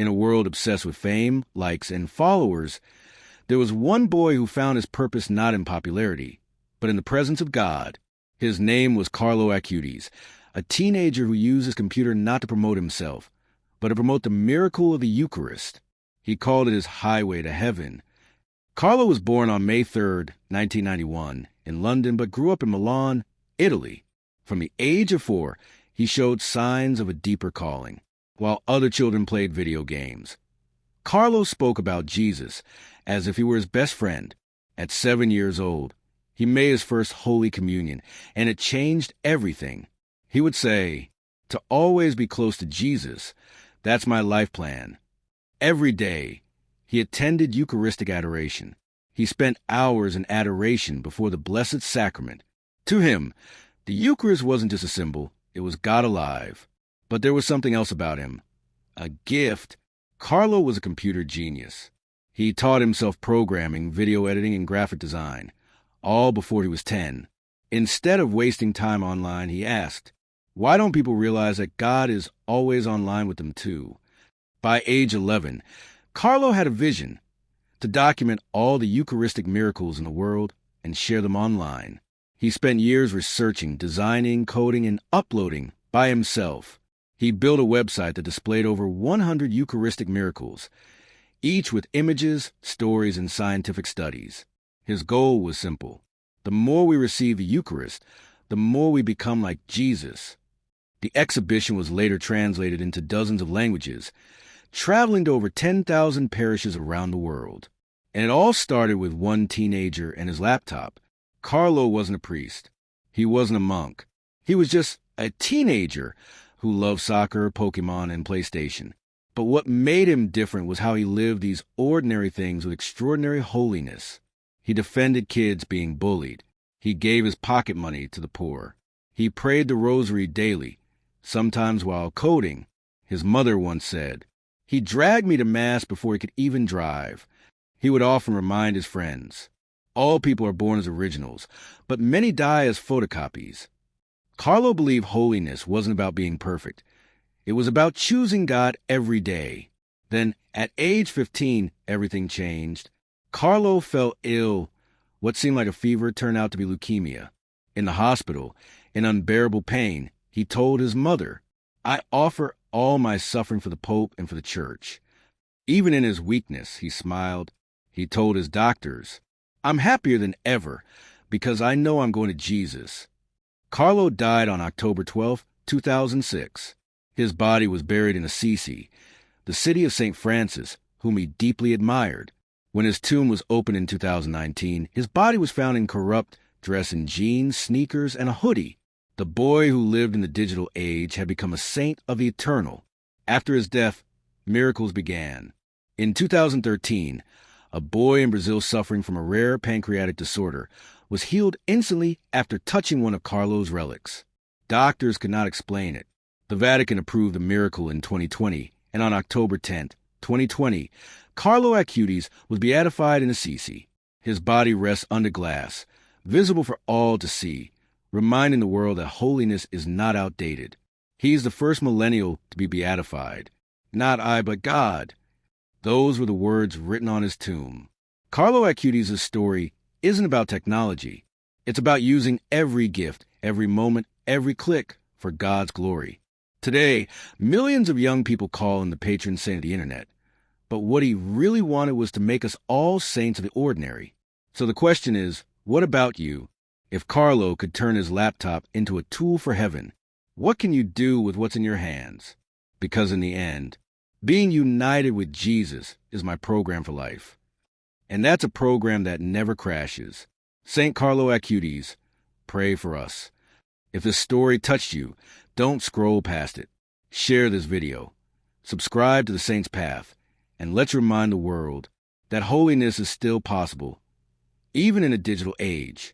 In a world obsessed with fame, likes, and followers, there was one boy who found his purpose not in popularity, but in the presence of God. His name was Carlo Acutis, a teenager who used his computer not to promote himself, but to promote the miracle of the Eucharist. He called it his highway to heaven. Carlo was born on May 3, 1991, in London, but grew up in Milan, Italy. From the age of 4, he showed signs of a deeper calling, while other children played video games. Carlo spoke about Jesus as if he were his best friend. At 7 years old, he made his first Holy Communion, and it changed everything. He would say, "To always be close to Jesus, that's my life plan." Every day, he attended Eucharistic adoration. He spent hours in adoration before the Blessed Sacrament. To him, the Eucharist wasn't just a symbol, it was God alive. But there was something else about him. A gift. Carlo was a computer genius. He taught himself programming, video editing, and graphic design, all before he was 10. Instead of wasting time online, he asked, why don't people realize that God is always online with them too? By age 11, Carlo had a vision to document all the Eucharistic miracles in the world and share them online. He spent years researching, designing, coding, and uploading by himself. He built a website that displayed over 100 Eucharistic miracles, each with images, stories, and scientific studies. His goal was simple. The more we receive the Eucharist, the more we become like Jesus. The exhibition was later translated into dozens of languages, traveling to over 10,000 parishes around the world. And it all started with one teenager and his laptop. Carlo wasn't a priest. He wasn't a monk. He was just a teenager who loved soccer, Pokemon, and PlayStation. But what made him different was how he lived these ordinary things with extraordinary holiness. He defended kids being bullied. He gave his pocket money to the poor. He prayed the rosary daily, sometimes while coding. His mother once said, "He dragged me to Mass before he could even drive." He would often remind his friends, all people are born as originals, but many die as photocopies. Carlo believed holiness wasn't about being perfect. It was about choosing God every day. Then, at age 15, everything changed. Carlo fell ill. What seemed like a fever turned out to be leukemia. In the hospital, in unbearable pain, he told his mother, "I offer all my suffering for the Pope and for the Church." Even in his weakness, he smiled. He told his doctors, "I'm happier than ever because I know I'm going to Jesus." Carlo died on October 12, 2006. His body was buried in Assisi, the city of St. Francis, whom he deeply admired. When his tomb was opened in 2019, his body was found incorrupt, dressed in jeans, sneakers, and a hoodie. The boy who lived in the digital age had become a saint of the eternal. After his death, miracles began. In 2013, a boy in Brazil suffering from a rare pancreatic disorder was healed instantly after touching one of Carlo's relics. Doctors could not explain it. The Vatican approved the miracle in 2020, and on October 10, 2020, Carlo Acutis was beatified in Assisi. His body rests under glass, visible for all to see, reminding the world that holiness is not outdated. He's the first millennial to be beatified. Not I, but God. Those were the words written on his tomb. Carlo Acutis' story isn't about technology. It's about using every gift, every moment, every click for God's glory. Today, millions of young people call him the patron saint of the internet. But what he really wanted was to make us all saints of the ordinary. So the question is, what about you? If Carlo could turn his laptop into a tool for heaven, what can you do with what's in your hands? Because in the end, being united with Jesus is my program for life. And that's a program that never crashes. St. Carlo Acutis, pray for us. If this story touched you, don't scroll past it. Share this video. Subscribe to the Saint's Path. And let's remind the world that holiness is still possible, even in a digital age.